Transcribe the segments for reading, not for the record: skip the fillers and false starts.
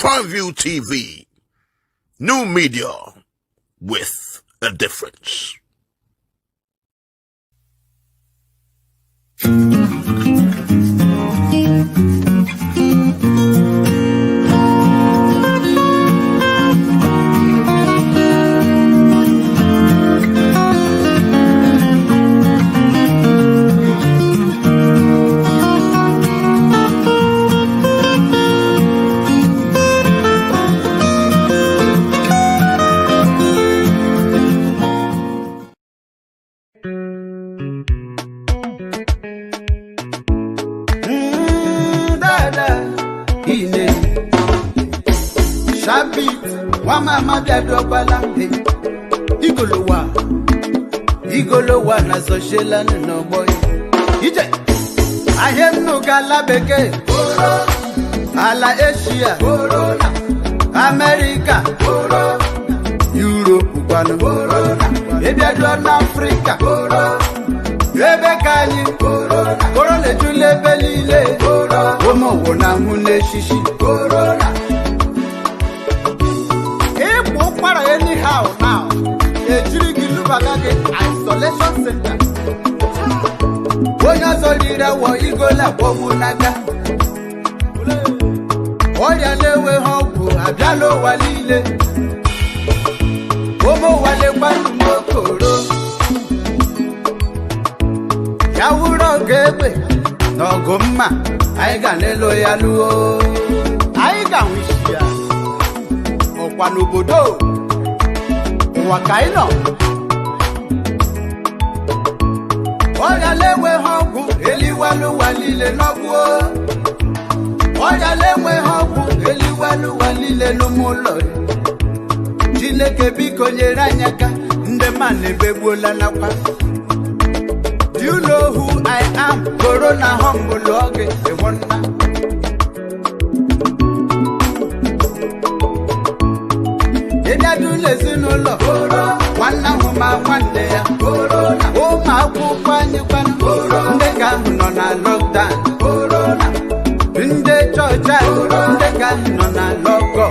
TriView TV. New media with a difference. Mama biadobala igolowa na soshela no boy ije ahem no gala beke ala Asia America Europe kwano ebiado na Africa ebe kanyi corona jule belile omo wona hune shishi corona anyhow now, a isolation center. When you saw the war, you go like Bobunaga. Oh, ya lewe hoku, Abjalo Walile. Omo Wale Mokoro. Yawuro Gebe, no goma. I got a loyalu. I got wish ya. Okwanubodo. Wakaino Oya lewe hogu eliwalu walile nogwo Oya lewe hogu eliwalu walile numulo Chineke biko nyeranyaka ndemane begbola nakwa. Do you know who I am? Corona humble oge ewonna Lezinolo, Wana Huma one day, oh my Kupani, Ndegan on a lockdown, in the church, Ndegan on a logo,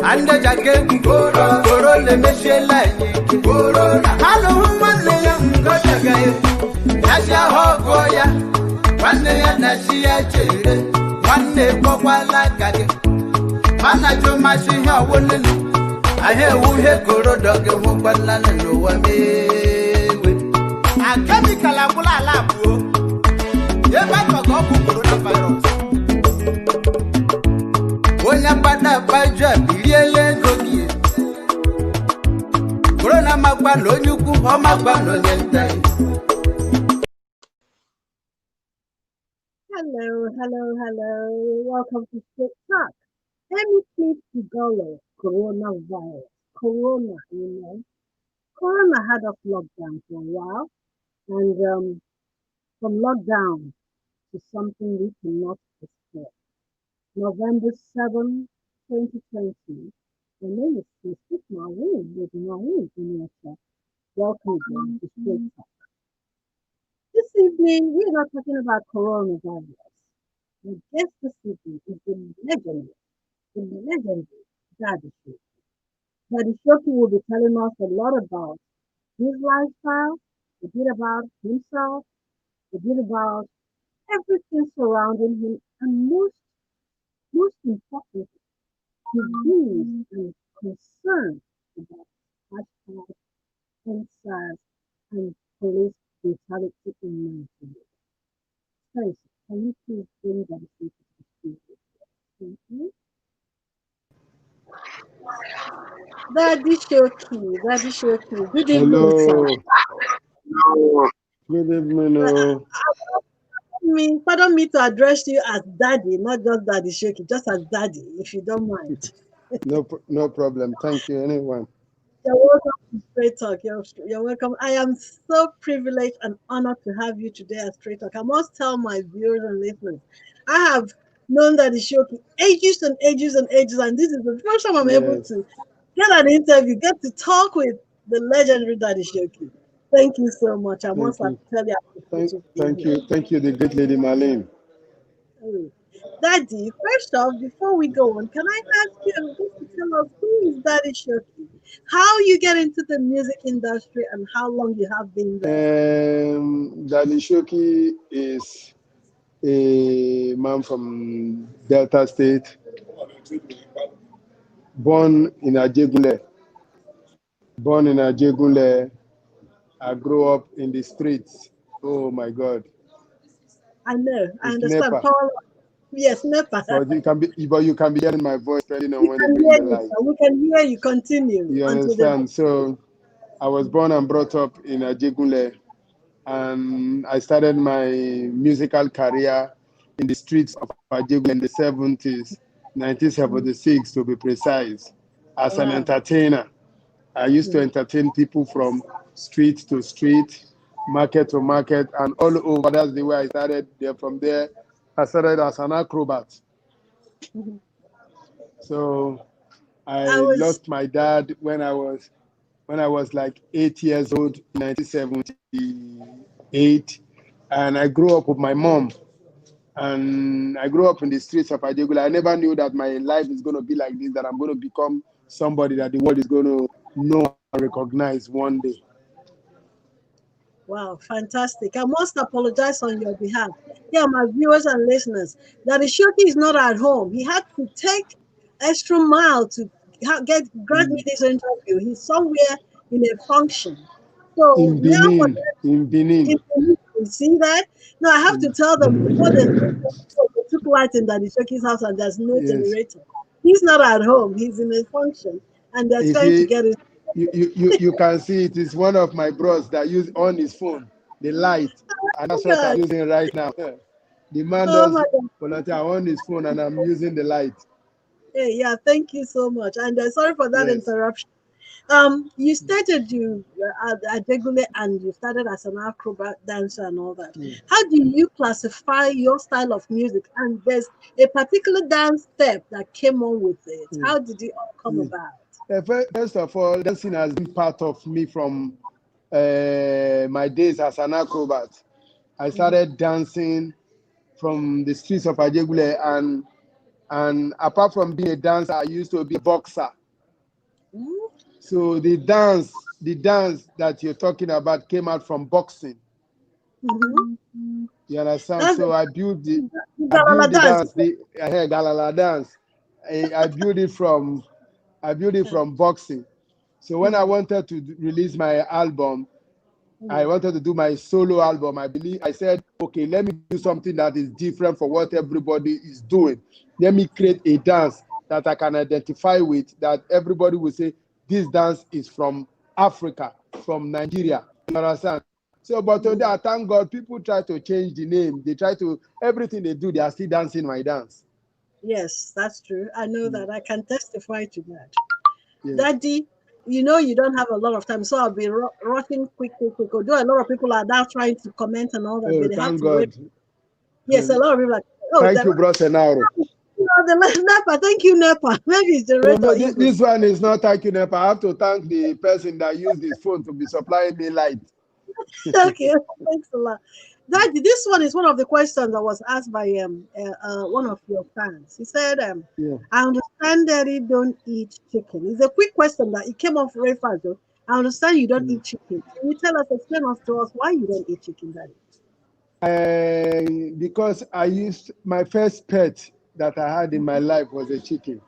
and the jacket, Corona, Michelle, hello, one day, Nasha Hogoya, one day, Nashia, one day, Papa Manajo mashiha wonelu ahe uhe koro doge hubala no wamewe akemi kala kula alabu ye ba to go ku coronavirus wonya pada baja biliele gogie corona magba no nyuku o magba no nyentai. Hello. Welcome to Straight Talk. Let me please to go with coronavirus. Corona, Corona had us locked down for a while. And from lockdown to something we cannot escape. November 7, 2020. My name is Mrs. Maureen with Maureen in your Welcome to Straight Talk. This evening, we are not talking about coronavirus. My guest this evening is the legendary Daddy Showkey. Daddy Showkey will be telling us a lot about his lifestyle, a bit about himself, a bit about everything surrounding him, and most importantly, his views and concerns about hashtag, NSAS, and police brutality in Nigeria. Tracy, can you please bring Daddy Showkey to the studio? Thank you. Daddy Showkey. Good evening, hello. sir. Hello. Good evening. Pardon me to address you as Daddy, not just Daddy Showkey, just as Daddy, if you don't mind. No problem. Thank you, anyone. You're welcome to Straight Talk. You're welcome. I am so privileged and honored to have you today at Straight Talk. I must tell my viewers and listeners, I have known Daddy Showkey ages and ages, and this is the first time I'm able to get an interview, get to talk with the legendary Daddy Showkey. Thank you so much. I must have to tell you. Thank you, the great lady Marlene. Daddy, first off, before we go on, can I ask you just to tell us who is Daddy Showkey? How you get into the music industry and how long you have been there? Daddy Showkey is a man from Delta State, born in Ajegunle. Born in Ajegunle, I grew up in the streets. Oh my God, I know, I it's understand. NEPA. Paul, yes, Nepa. But you can be hearing my voice depending on We when you can bring hear the you, light. sir. We can hear you continue You until the understand? So I was born and brought up in Ajegunle, and I started my musical career in the streets of Ajegunle in the 70s, 1976 to be precise, as an wow. entertainer. I used to entertain people from street to street, market to market, and all over. That's the way I started. From there, I started as an acrobat. Mhm. So I I was lost my dad when I was like 8 years old in 1978, and I grew up with my mom. And I grew up in the streets of Ajegula. I never knew that my life is going to be like this, that I'm going to become somebody that the world is going to know and recognize one day. wow, fantastic. I must apologize on your behalf. Yeah, my viewers and listeners, that Shoki is not at home. He had to take extra mile to get grant me this interview. He's somewhere in a function. So In now for Benin, in Benin. you see that? No, I have to tell them before they took light in Daddy Shoki's house and there's no Yes. generator. He's not at home. He's in a function and they're You trying to see, get his. you can see it is one of my bros that use on his phone, the light. And that's what I'm God. using right now. The man Oh my does God. volunteer on his phone and I'm using the light. Hey, yeah, thank you so much. And sorry for that Yes. interruption. You started you at Degule and you started as an acrobat dancer and all that. Yeah. How do you classify your style of music? And there's a particular dance step that came on with it. Yeah. How did it all come Yeah. about? First of all, dancing has been part of me from my days as an acrobat. I Mhm. started dancing from the streets of Ajegule, and apart from being a dancer, I used to be a boxer. Mhm. So the dance that you're talking about came out from boxing. Mhm. You understand? That's So the I built Galala the dance. dance, the Galala dance. I built it from boxing. So when I Mhm. wanted to release my album, I Mhm. wanted to do my solo album. I said, okay, let me do something that is different for what everybody is doing. Let me create a dance that I can identify with, that everybody will say, this dance is from Africa, from Nigeria. You understand? So, but today, Mhm. I thank God, people try to change the name. They try to, everything they do, they are still dancing my dance. Yes, that's true. I know that. I can testify to that. Yes. Daddy, you know you don't have a lot of time, so I'll be rushing quick, quick, quick. Although a lot of people are now trying to comment and all that, Oh, but they have thank to wait. God. Yes, a lot of people are oh, Thank you, Bros. Enaro. the NEPA. Thank you, NEPA. Maybe it's the No, rate no, or this English. one is not thanking NEPA. I have to thank the person that used his phone to be supplying me light. Okay, thanks a lot. Daddy, this one is one of the questions that was asked by one of your fans. He said, Yeah. I understand Daddy don't eat chicken. It's a quick question that it came off very fast though. I understand you don't eat chicken. Can you explain us to us why you don't eat chicken, Daddy? Because my first pet that I had in my life was a chicken.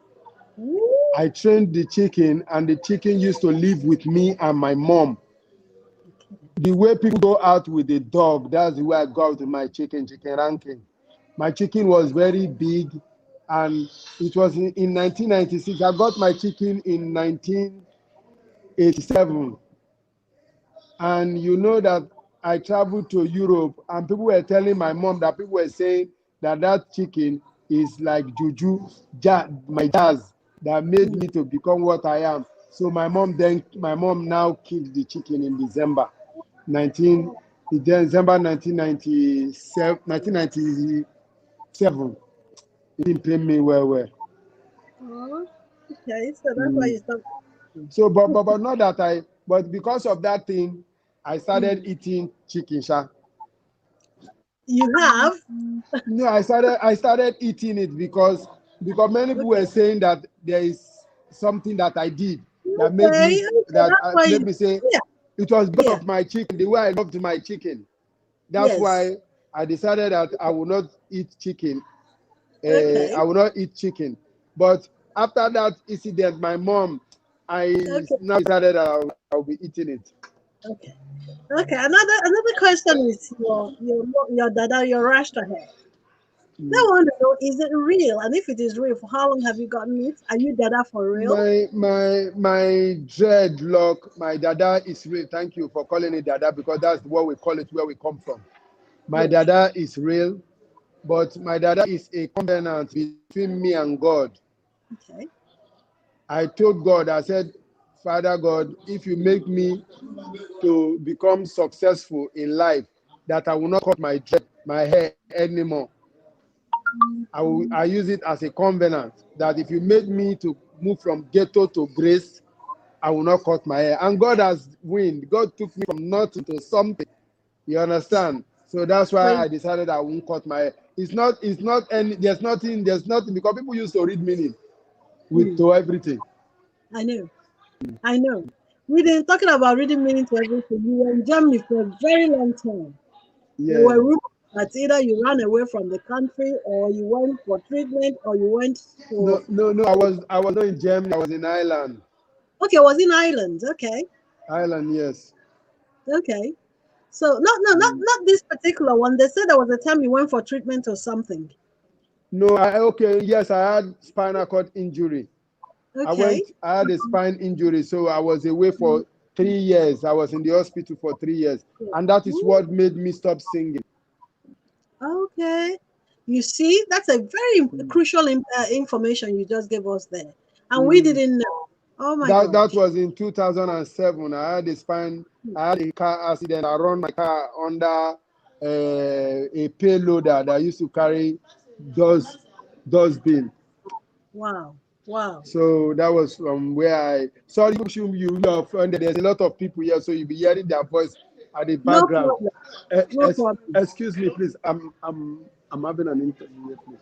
Ooh, I trained the chicken, and the chicken used to live with me and my mom. The way people go out with a dog, that's the way I go out with my chicken ranking. My chicken was very big, and it was in 1996. I got my chicken in 1987. And you know that I traveled to Europe, and people were telling my mom that people were saying that that chicken is like juju, my jazz that made me to become what I am. So my mom now killed the chicken in December 1997. 1997. It didn't pay me well. oh, okay, so that's why Mm. you stopped. So, but not that but because of that thing, I started Mm. eating chicken. Sha. You have? No, I started eating it because many people were Okay. saying that there is something that I did that made Okay. me Okay. That's why made you. me say Yeah. it was because Yeah. of my chicken, the way I loved my chicken. That's Yes. why I decided that I will not eat chicken. Okay. I will not eat chicken. But after that incident, my mom, I Okay. now decided that I'll be eating it. Okay. Okay. Another question is your dada, your Rasta hair. Now I want to know, is it real? And if it is real, for how long have you gotten it? Are you dada for real? My dreadlock, my dada is real. Thank you for calling it dada because that's what we call it where we come from. My Yes. dada is real, but my dada is a covenant between me and God. Okay. I told God, I said, Father God, if you make me to become successful in life, that I will not cut my hair anymore. I use it as a covenant that if you make me to move from ghetto to grace, I will not cut my hair. And God has won. God took me from nothing to something. You understand? So that's why Praise. I decided I won't cut my hair. It's not any, there's nothing because people used to read meaning with Hmm. to everything. I know. I know. Reading, talking about reading meaning to everything. You were in Germany for a very long time. There Yeah. were rumors that either you ran away from the country, or you went for treatment, or you went for. No. I was not in Germany. I was in Ireland. Okay, I was in Ireland. Okay, Ireland, yes. okay. So not this particular one. They said there was a time you went for treatment or something. No, okay, yes, I had spinal cord injury. Okay. I had a spine injury, so I was away for 3 years. I was in the hospital for 3 years, and that is Ooh, what made me stop singing. okay. You see, that's a very crucial information you just gave us there, and we Mm. didn't know. Oh my That gosh. was in 2007. I had a car accident. I run my car under a payloader that used to carry dust bin. Wow. Wow. So that was from where I sorry you your friend. There's a lot of people here, so you'll be hearing their voice at the No background. problem. No problem. Excuse me, please. I'm having an interview here, please.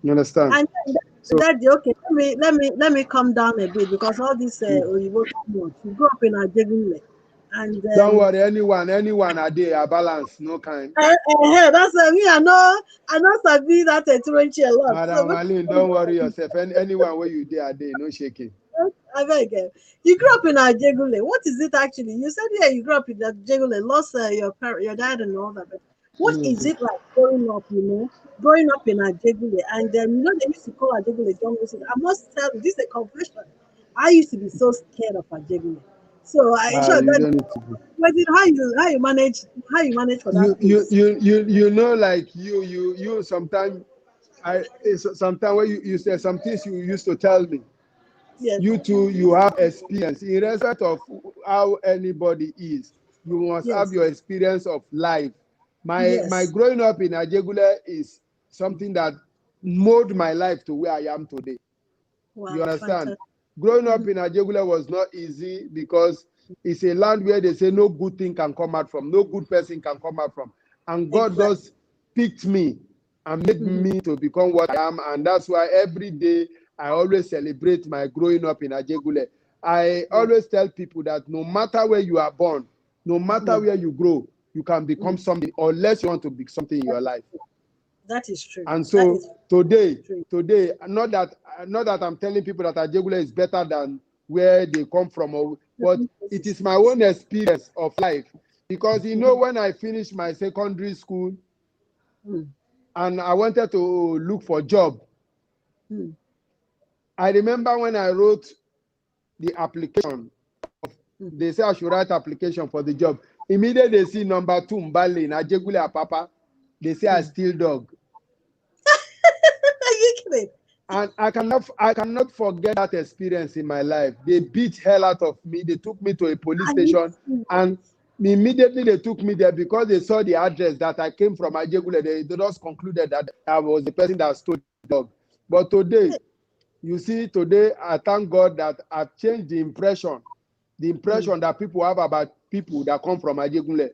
You understand? And So that okay, let me come down a bit because all this Oyibo too much. You grew up in Ajegunle, and don't worry, anyone are there, a balance, no kind. that's me. I know sabi that Turanchi a lot. So Madam Aline, don't worry yourself. Anyone where you there are there, no shaking. I beg you grew up in Ajegunle. What is it actually? You said yeah, you grew up in Ajegunle, lost your dad and all that. But what is Mm. it like growing up? Growing up in Ajegunle, and they used to call Ajegunle jungle city. I must tell you, this is a confession. I used to be so scared of Ajegunle. So I sure You that don't need to be. what is how you manage for that place. You know, like you sometimes sometimes when you say some things you used to tell me. Yes, You too, you have experience. In respect of how anybody is, you must have yes, your experience of life. My yes. growing up in Ajegule is something that molded my life to where I am today. You Wow, understand? fantastic. Growing up Mhm. in Ajegule was not easy because it's a land where they say no good thing can come out from, no good person can come out from. And God Exactly. just picked me and made Mhm. me to become what I am. And that's why every day I always celebrate my growing up in Ajegule. I Wow. always tell people that no matter where you are born, no matter Mm, where you grow, you can become mm. something unless you want to be something in That your is life. true. That is true. And That so is today, true. not that I'm telling people that Ajegule is better than where they come from, but Certain it places, is my yes. own experience of life. Because Mhm. when I finished my secondary school Mm, and I wanted to look for job, mm, I remember when I wrote the application, mm. they say I should write application for the job. Immediately they see number 2 Mbale in Ajegule Apapa, they say I Mm. steal dog. Are you kidding? And I cannot forget that experience in my life. They beat hell out of me. They took me to a police Are you station, serious? and immediately they took me there because they saw the address that I came from Ajegule. They just concluded that I was the person that stole the dog. But today, you see, today I thank God that I've changed the Mm, impression that people have about people that come from Ajegule.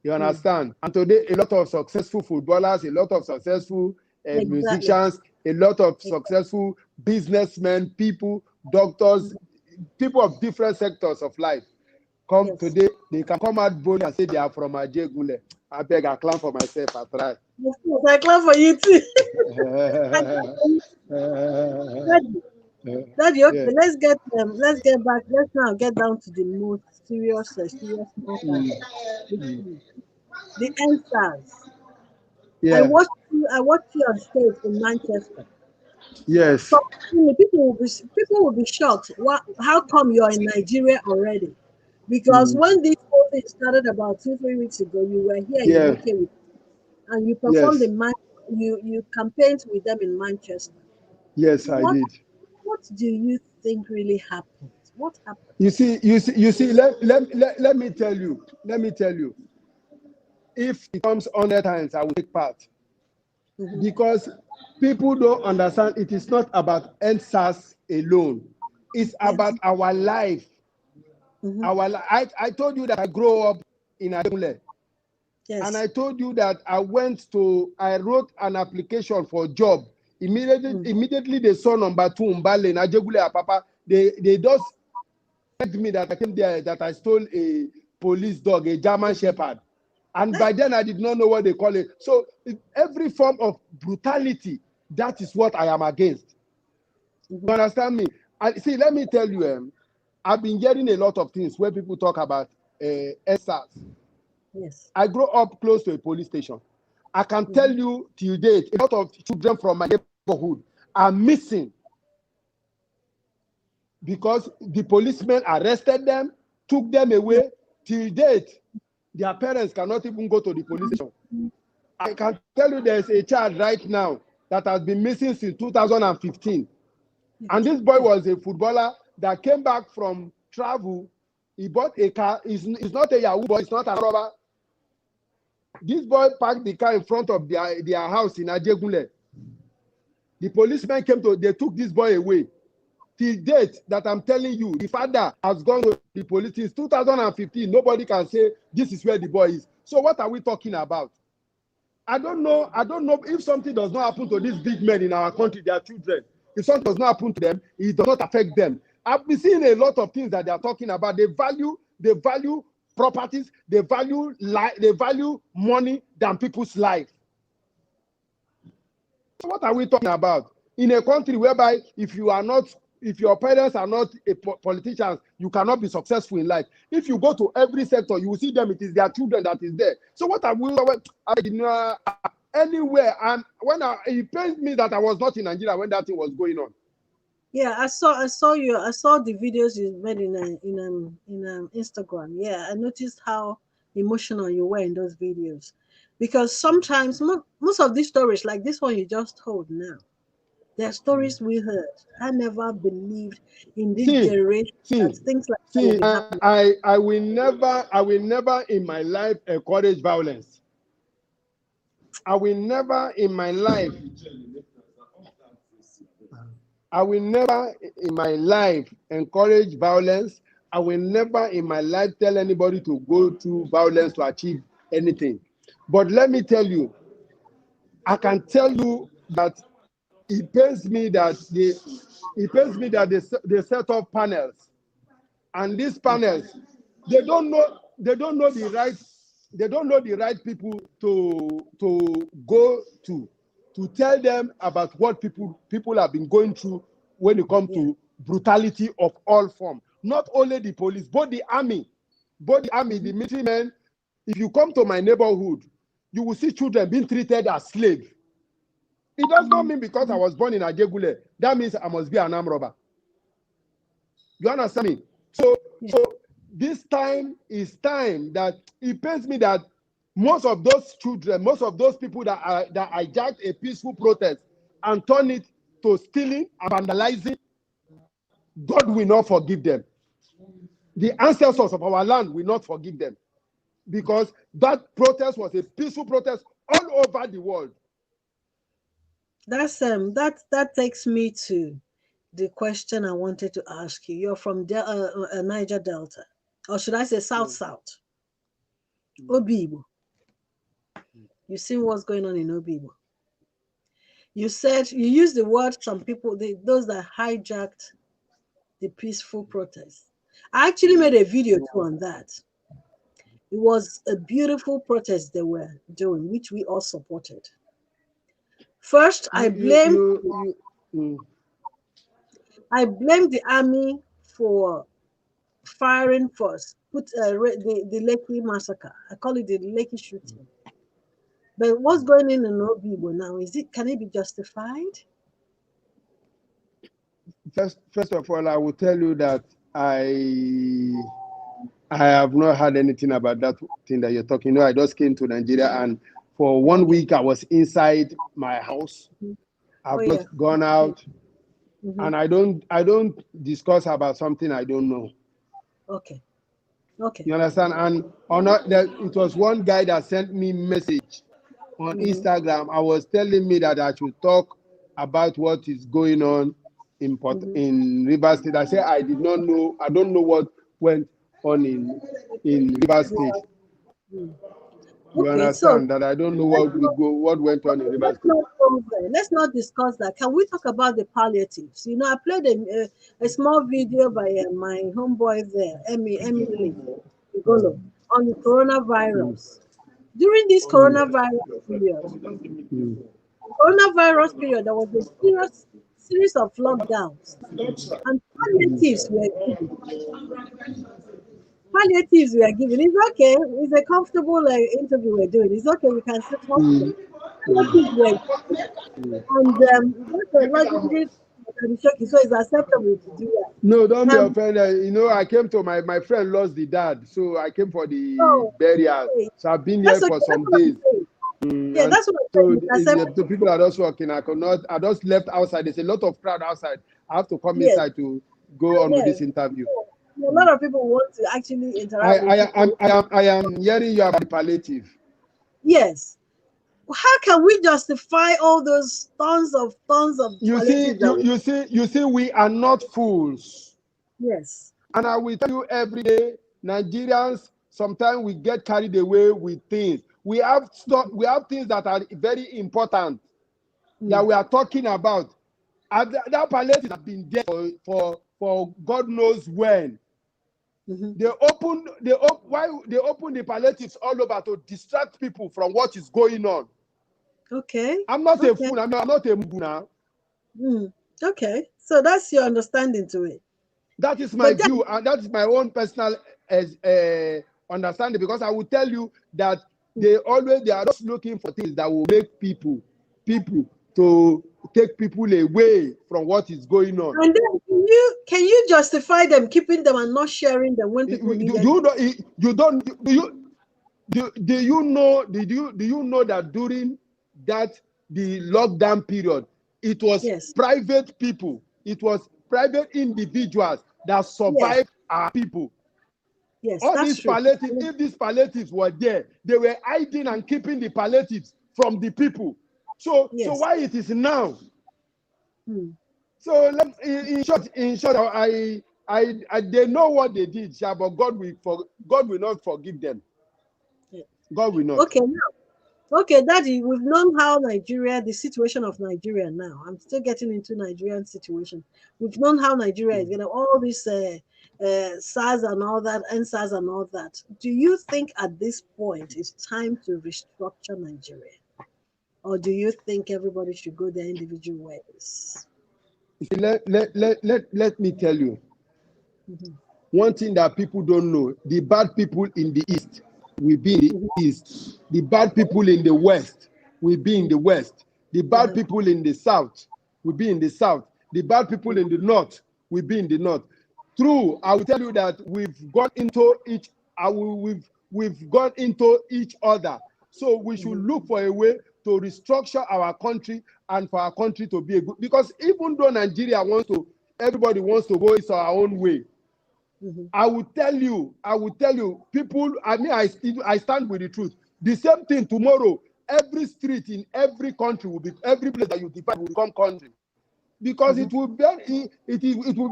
You understand? And today, a lot of successful footballers, a lot of successful Exactly. musicians, a lot of successful businessmen, people, doctors, people of different sectors of life come Yes. today. They can come out boldly and say they are from Ajegule. I beg, I clap for myself. I try. Of course, I clap for you too. I clap for you. Daddy, Daddy, okay, Yeah. let's get back. Let's now get down to the most serious matter. The answers. Yeah. I watched you on stage in Manchester. Yes. So people will be shocked. How come you're in Nigeria already? Because when this whole thing started about 2 3 weeks ago, you were here in Yeah. UK with, and you performed Yes. in you campaigned with them in Manchester. Yes, I What did. what do you think really happened? What happened? You see, let me tell you. Let me tell you. If it comes 100 times, I will take part. Mhm. Because people don't understand it is not about NSAS alone. It's Yes. about our life. Mhm. I told you that I grew up in Ademule. And Yes. I told you that I wrote an application for job. Mhm. Immediately they saw number 2 Mbale in Ajegule Apapa. They just said to me that I came there, that I stole a police dog, a German Shepherd. And by then I did not know what they call it. So every form of brutality, that is what I am against. You understand me? See, let me tell you, I've been hearing a lot of things where people talk about SARS. Yes. I grew up close to a police station. I can tell Mhm. you till date, a lot of children from my neighborhood are missing because the policemen arrested them, took them Yes. away. Till date, their parents cannot even go to the police station. I can tell you there's a child right now that has been missing since 2015. And this boy was a footballer that came back from travel. He bought a car. He's not a Yahoo boy. He's not a robber. This boy parked the car in front of their house in Ajegule. The policemen they took this boy away. Till date that I'm telling you, the father has gone to the police since 2015. Nobody can say this is where the boy is. So what are we talking about? I don't know if something does not happen to these big men in our country, their children. If something does not happen to them, it does not affect them. I've been seeing a lot of things that they are talking about. They value properties, they value money than people's life. So what are we talking about? In a country whereby if your parents are not politicians, you cannot be successful in life. If you go to every sector, you will see them, it is their children that is there. So what are we anywhere? And it pains me that I was not in Nigeria when that thing was going on. Yeah, I saw the videos you made in Instagram. Yeah, I noticed how emotional you were in those videos, because sometimes most of these stories, like this one you just told now, they're stories we heard. I never believed in this See, generation that see, things like that will see. be happening. I will never in my life encourage violence. I will never in my life encourage violence. I will never in my life tell anybody to go through violence to achieve anything. But let me tell you, I can tell you that it pains me that they set up panels, and these panels, they don't know the right people to go to tell them about what people have been going through when it comes Yeah. to brutality of all form. Not only the police, but the army, the military men. If you come to my neighborhood, you will see children being treated as slaves. It does not mean because I was born in Ajegule, that means I must be an armed robber. You understand me? So Yeah. this time is time that it pains me that most of those children, most of those people that hijacked a peaceful protest and turn it to stealing and vandalizing, God will not forgive them. The ancestors of our land will not forgive them, because that protest was a peaceful protest all over the world. That takes me to the question I wanted to ask you. You're from Niger Delta, or should I say South South? Obibo. You see what's going on in Obibo. You said you used the word some people, those that hijacked the peaceful protest. I actually made a video too on that. It was a beautiful protest they were doing, which we all supported. First, I blamed the army for firing first. Put the Lekki massacre. I call it the Lekki shooting. But what's going on in Obibo now? Can it be justified? First of all, I will tell you that I have not heard anything about that thing that you're talking. I just came to Nigeria, and for 1 week I was inside my house. I've not gone out, and I don't discuss about something I don't know. Okay. You understand? And it was one guy that sent me message on Instagram. I was telling me that I should talk about what is going on in Rivers State. I said I did not know. I don't know what went on in Rivers State. You understand that I don't know what went on in Rivers State. Let's not discuss that. Can we talk about the palliatives? I played a small video by my homeboy there, Emily Igolo, on the coronavirus. During this coronavirus period, there was a series of lockdowns, and palliatives were given. It's okay. It's a comfortable interview we're doing. It's okay. We can sit hospital. Palliatives were given. And that's a legendary Showkey, so it's acceptable to do that. No, don't be offended. I came to my friend lost the dad, so I came for the burial. So I've been here for some days. Yeah, that's what I'm saying. The people are just working. I just left outside. There's a lot of crowd outside. I have to come inside to go on with this interview. A lot of people want to actually interact I am hearing you about the palliative. Yes. How can we justify all those tons of you see, we are not fools. Yes. And I will tell you every day, Nigerians, sometimes we get carried away with things. We have things that are very important that we are talking about. And that palliative has been there for God knows when. They open the palliatives all over to distract people from what is going on. Okay. I'm not a fool. I'm not a muguna. Okay. So that's your understanding to it. That is my view, and that is my own personal understanding, because I will tell you that they are just looking for things that will make people to take people away from what is going on. And then can you justify them keeping them and not sharing them when people need them? Do you know that during the lockdown period, it was private people, it was private individuals that survived our people. Yes, all that's these true. palliatives, if these palliatives were there, they were hiding and keeping the palliatives from the people. So why it is now? So in short, they know what they did, but God will not forgive them. God will not. Okay, Daddy, we've known how the situation of Nigeria now. I'm still getting into Nigerian situation. We've known how Nigeria is, all this SARS and all that, NSARS and all that. Do you think at this point it's time to restructure Nigeria? Or do you think everybody should go their individual ways? Let me tell you. One thing that people don't know, the bad people in the East will be in the East. The bad people in the West will be in the West. The bad people in the South will be in the South. The bad people in the North will be in the North. True, I will tell you that we've gone into each other. So we should look for a way to restructure our country and for our country to be a good. Because even though everybody wants to go our own way. I will tell you, people, I stand with the truth. The same thing tomorrow, every street in every country every place that you define will become country. Because it will be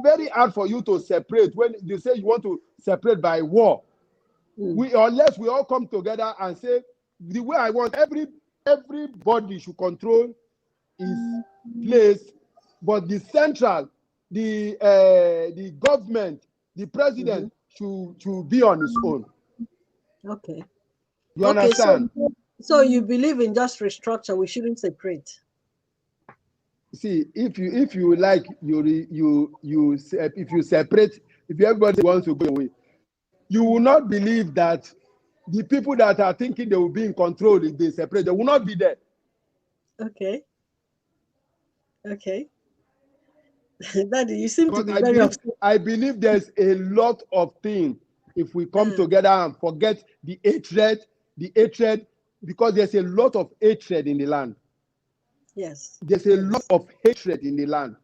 very hard for you to separate when you say you want to separate by war. Unless we all come together and say, the way I want everybody should control his place, but the central, the government, the president should be on his own. Okay. You Okay. understand? So you believe in just restructure? We shouldn't separate. See, if you like if you separate, if everybody wants to go away, you will not believe that the people that are thinking they will be in control if they separate, they will not be there. Okay. Okay. Daddy, you seem to But be very upset. I believe there's a lot of things if we come together and forget the hatred, because there's a lot of hatred in the land. Yes. There's a lot of hatred in the land.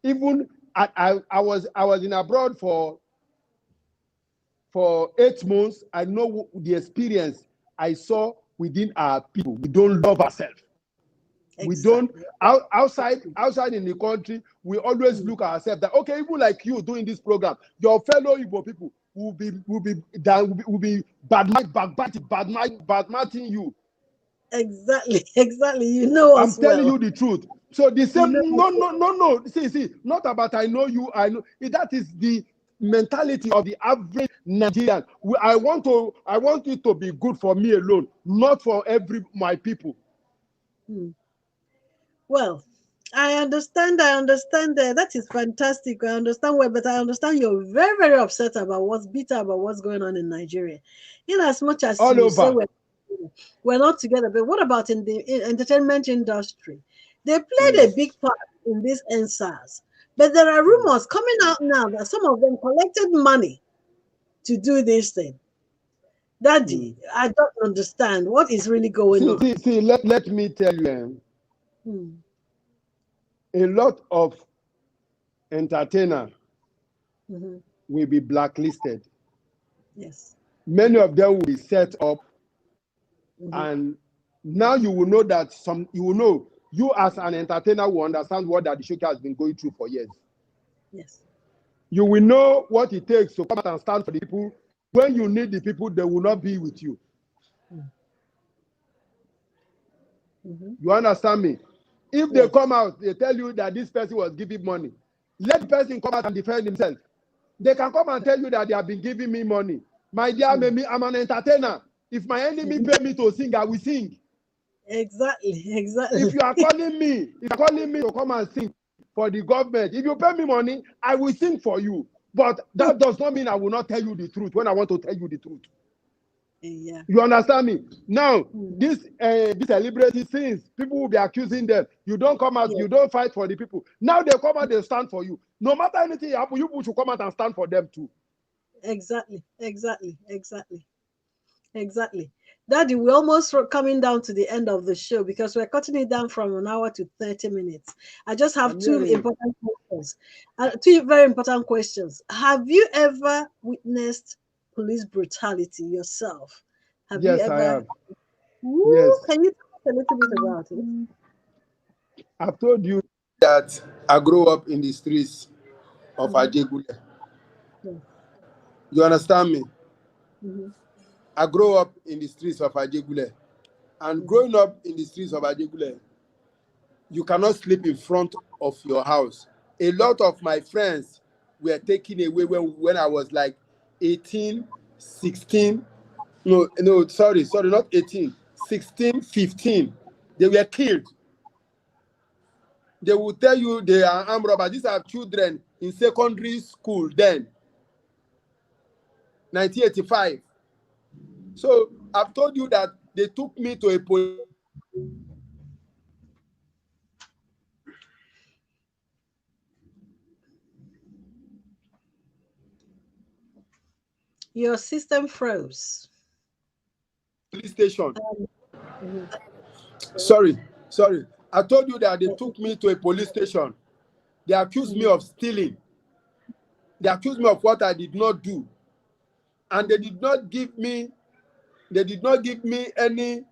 Even I was in abroad for 8 months. I know the experience I saw within our people. We don't love ourselves. Exactly. We don't outside in the country. We always look at ourselves that okay, even like you doing this program, your fellow Igbo people will be bad-mouthing you. Exactly. You know us. I'm telling well. you the truth. So the same, You know no. See, not about I know you. I know that is the mentality of the average Nigerian. I want it to be good for me alone, not for my people. Well, I understand. That is fantastic. I understand well, but I understand you're very, very upset about bitter about what's going on in Nigeria. In as much as All you say over. we're not together, but what about in the entertainment industry? They played a big part in this NSAS, but there are rumors coming out now that some of them collected money to do this thing. Daddy, I don't understand what is really going on. See, let me tell you, a lot of entertainers will be blacklisted. Yes. Many of them will be set up, and now you will know that you as an entertainer will understand what that Showkey has been going through for years. Yes. You will know what it takes to come out and stand for the people. When you need the people, they will not be with you. You understand me? If they come out, they tell you that this person was giving money, let the person come out and defend himself. They can come and tell you that they have been giving me money. My dear, I'm an entertainer. If my enemy pay me to sing, I will sing. Exactly. If you are calling me to come and sing for the government, if you pay me money, I will sing for you. But that does not mean I will not tell you the truth when I want to tell you the truth. Yeah. You understand me? Now, this celebrity sins, people will be accusing them. You don't come out, you don't fight for the people. Now they come out, they stand for you. No matter anything happen, you should come out and stand for them too. Exactly. Daddy, we're almost coming down to the end of the show because we're cutting it down from an hour to 30 minutes. I just have two important questions. Two very important questions. Have you ever witnessed police brutality yourself? Yes, I have. Woo, Yes. can you tell us a little bit about it? I've told you that I grew up in the streets of Ajegule. You understand me? I grew up in the streets of Ajegule. And growing up in the streets of Ajegule, you cannot sleep in front of your house. A lot of my friends were taken away when I was like 18, 16. No, sorry, not 18, 16, 15. They were killed. They will tell you they are armed robbers. These are children in secondary school then, 1985. So I've told you that they took me to a police. Your system froze. Police station. Sorry. I told you that they took me to a police station. They accused me of stealing. They accused me of what I did not do. And they did not give me any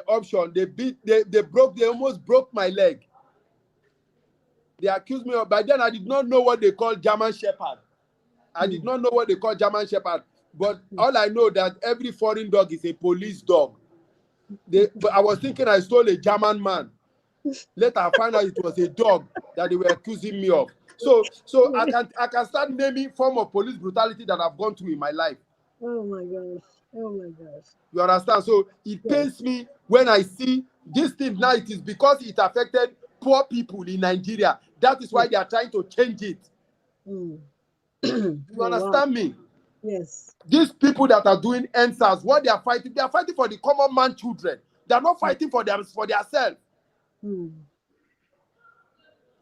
option. They almost broke my leg. They accused me of, by then I did not know what they call German Shepherd. But all I know that every foreign dog is a police dog. But I was thinking I stole a German man. Later, I find out it was a dog that they were accusing me of. So I can start naming form of police brutality that I've gone through in my life. Oh my gosh. Oh my gosh. You understand? So it Yes. pains me when I see this thing now. It is because it affected poor people in Nigeria. That is why they are trying to change it. Mm. You Oh, wow. understand me? Yes. These people that are doing NSAS, what they are fighting for the common man children. They are not fighting for themselves. Mm.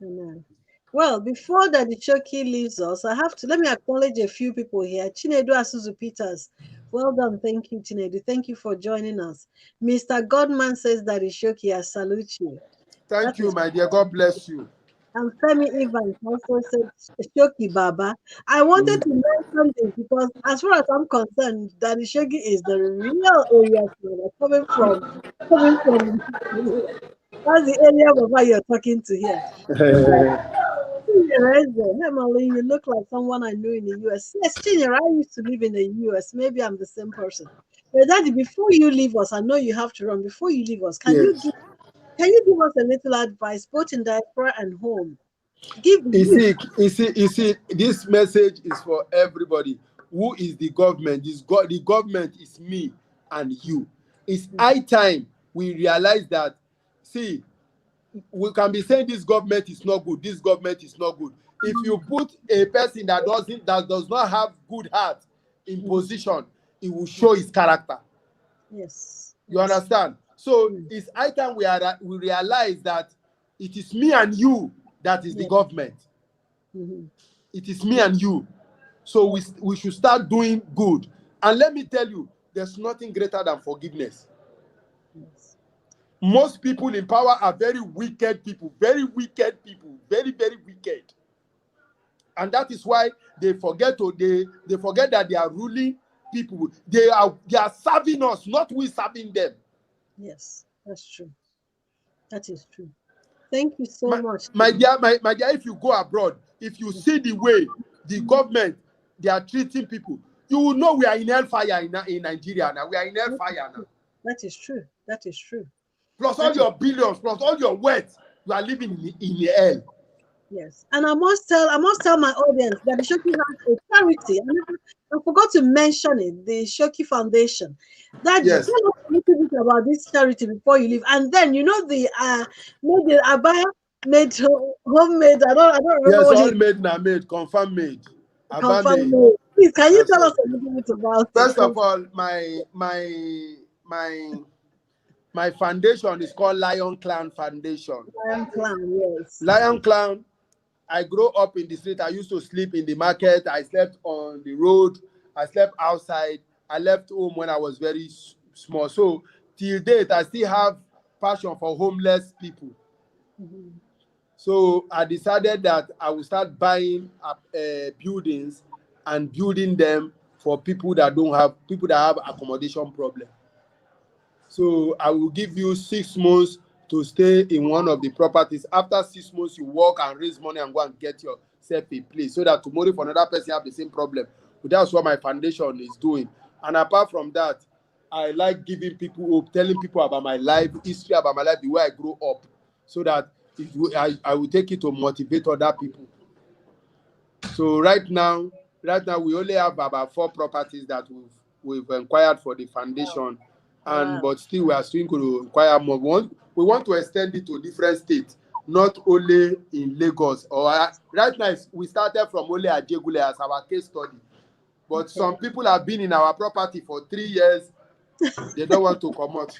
Amen. Well, before that the Showkey leaves us, let me acknowledge a few people here. Chinedu Asuzu Peters. Well done. Thank you, Chinedu. Thank you for joining us. Mr. Godman says that the Showkey, I salute you. Thank That you, is, my dear. God bless you. and Femi Evans also said Showkey Baba. I wanted to know something because as far as I'm concerned, Daddy Showkey is the real area code coming from that's the area Baba you're talking to here. Chinyere, hey Marlene, you look like someone I knew in the US. Yes, Chinyere, I used to live in the US. Maybe I'm the same person. But Daddy, before you leave us, I know you have to run. Before you leave us, Yes. can you give us a little advice, both in diaspora and home? Give You see, this message is for everybody. Who is the government? The government is me and you. It's high time we realize that, see, we can be saying this government is not good, this government is not good. If you put a person that does not have good heart in position, it will show his character. Yes. You understand? So it's high time we realize that it is me and you that is the government. It is me and you. So we should start doing good. And let me tell you, there's nothing greater than forgiveness. Yes. Most people in power are very wicked people, very, very wicked. And that is why they forget that they are ruling people. They are serving us, not we serving them. Yes, that's true. That is true. Thank you so much. My dear, if you go abroad, if you see the way the government they are treating people, you will know we are in hellfire in Nigeria now. We are in hellfire now. That is true. That is true. Plus all your billions, plus all your wealth, you are living in hell. Yes, and I must tell my audience that the Showkey has a charity. I forgot to mention it, the Showkey Foundation. Daddy, Yes. tell us a little bit about this charity before you leave, and then you know the Abaya made homemade. I don't remember Yes, what all it made na made, confirm made. Aba confirmed. made. Please, can you Yes, tell sir. us a little bit about it? First of all, my foundation is called Lion Clan Foundation. Lion Clan, yes. Lion Clan, I grew up in the street. I used to sleep in the market. I slept on the road. I slept outside. I left home when I was very small. So till date, I still have passion for homeless people. So I decided that I will start buying buildings and building them for people that have accommodation problem. So I will give you 6 months to stay in one of the properties. After 6 months, you work and raise money and go and get yourself a place so that tomorrow if another person have the same problem. But that's what my foundation is doing. And apart from that, I like giving people hope, telling people about my life, history about my life, the way I grew up, so that I will take it to motivate other people. So right now we only have about 4 properties that we've inquired for the foundation. And but still we are still going to inquire more. We want to extend it to different states, not only in Lagos. Right now we started from only Ajegule as our case study, but some people have been in our property for 3 years. They don't want to come out.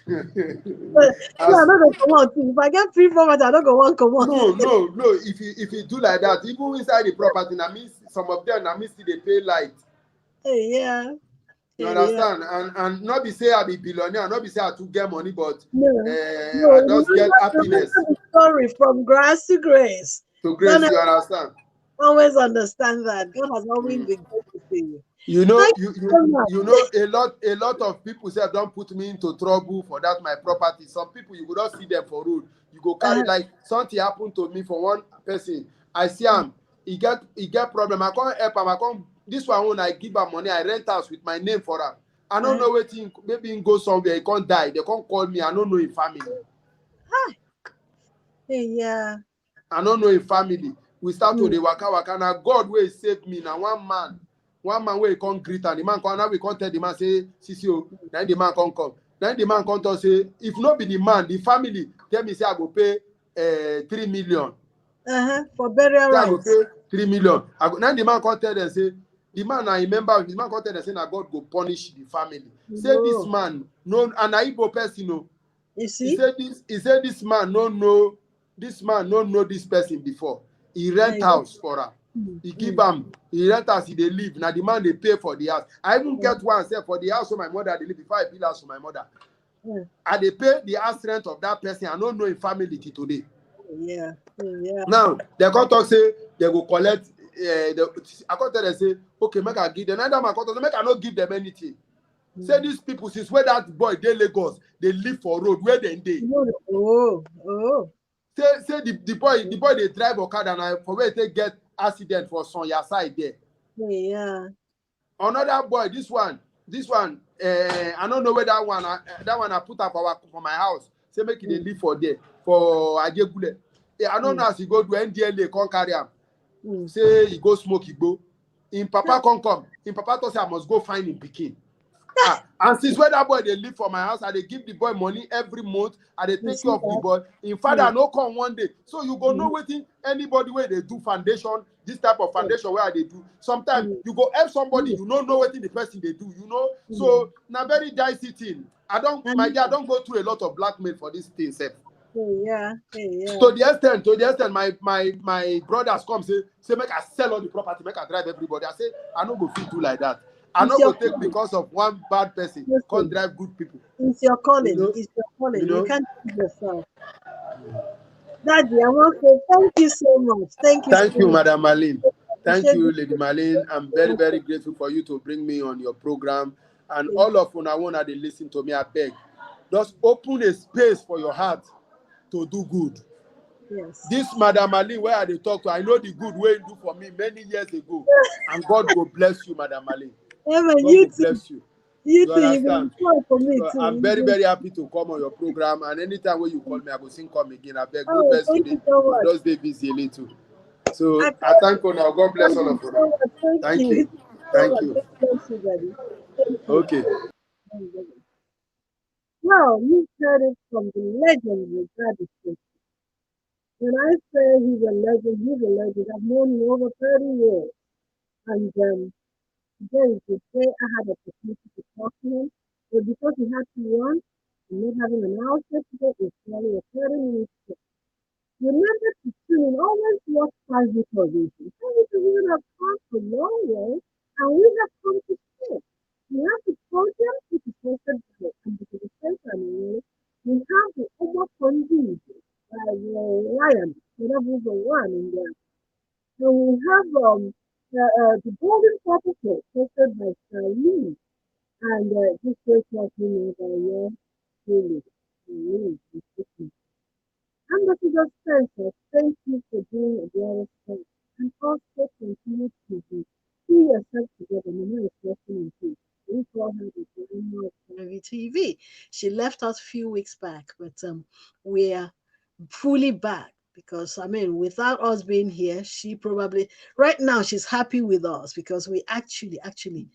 If I get free property, I don't go one come out. No. If you do like that, even inside the property, that means some of them still they pay light. Yeah. You understand? And not be say I be billionaire, not be say I to get money, but no, I just get happiness. Sorry, from grass to grace. To grace, you understand? Always understand that God has always been good to see you. You know, you know, a lot of people say don't put me into trouble for that my property. Some people you will not see them for road. You go carry like something happened to me for one person. I see him, he get problem. I can't help him. This one when I give him money, I rent house with my name for him. I don't know wetin, maybe he go somewhere, he can't die. They can't call me. I don't know him family. Yeah. I don't know him family. We start to the waka. Now God will save me. Now one man wey come greet and the man come. Now we come tell the man say, "Sisi, then the man come. Then the man come to say, if not be the man, the family tell me say I go pay 3 million. For burial Say I go rights. pay 3 million. Then the man come tell them say, the man I remember, the man come tell them say, now God go punish the family. Say this man, no, an Igbo person, no. You see? He said this man no know this person before. He rent house for her. He give him, he rent house, he dey live. Now the man they pay for the house. I even get one say for the house of my mother, they live before I build house for my mother. And they pay the house rent of that person. I don't know in family till today. Yeah. Now they come talk say they go collect. I come tell them say, okay, make I give them. Another man come talk say make I not give them anything. Say these people since where that boy they Lagos, they live for road where they dey. Say the boy they drive Okada and for where they get accident for Sonya side there. Yeah. Another boy, this one, I don't know where that one I put up for my house. Say make it live for there for Ajegule. I don't know as he go to NDLA, come carry him. Say he go smoke, he go. In Papa come. In Papa to say I must go find him pikin. And since when that boy they live for my house, and they give the boy money every month, and they take care of the boy. In fact, I no come one day. So you go know waiting anybody where they do foundation, this type of foundation where they do. Sometimes you go help somebody, you don't know what the person they do, you know. So now very dicey thing. I don't go through a lot of blackmail for this thing, sir. Yeah. To the extent, my brothers come say make I sell all the property, make I drive everybody. I say I no go fit do like that. I no go take because of one bad person can't drive good people. It's your calling. You know? It's your calling. You know? You can't do yourself. Daddy, I want to say thank you so much. Thank you, Madam Marlene. Thank you, Lady Marlene. I'm very, very grateful for you to bring me on your program. And all of una they listen to me, I beg. Just open a space for your heart to do good. Yes. This Madam Marlene, where they talk to, I know the good way you do for me many years ago. And God will bless you, Madam Marlene. Amen. God will bless you. You understand? For me So too. I'm very, very happy to come on your program. And anytime when you call me, I will sing come again. I beg, no Oh, best thank today. you so much. Just stay busy a little. So I thank you now. God bless all of you. So thank you. Thank you. Thank you, Daddy. Thank you. Okay. Well, you heard it from the legendary Daddy. When I say he's a legend. I've known him over 30 years. And today is the day I had the opportunity to talk to him. But because he had to run, and not having an hour yesterday, it's only a 30-minute trip. Remember to tune in, always watch Private Television. We have come a long way, and we have come to stay. We have the program, which is hosted by, and because the same time, we have the Oma Kondi, Lion, whatever the one in there. So we have the Golden Capital, hosted by Charlene, and this great talking by your really, Ambassador Spencer, thank you for being a glorious friend and also continue to be. See yourself together, Mama is blessing in peace. We call her the Grandma of TV. She left us a few weeks back, but we're fully back because I mean, without us being here, she probably right now she's happy with us because we actually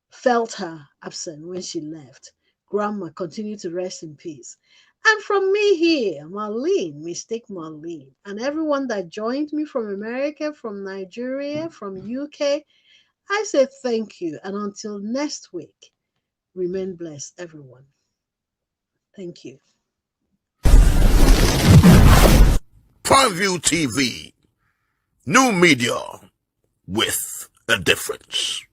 felt her absent when she left. Grandma, continue to rest in peace. And from me here, Marlene, Mistake Marlene, and everyone that joined me from America, from Nigeria, from UK, I say thank you. And until next week, remain blessed, everyone. Thank you. Preview TV. New media with a difference.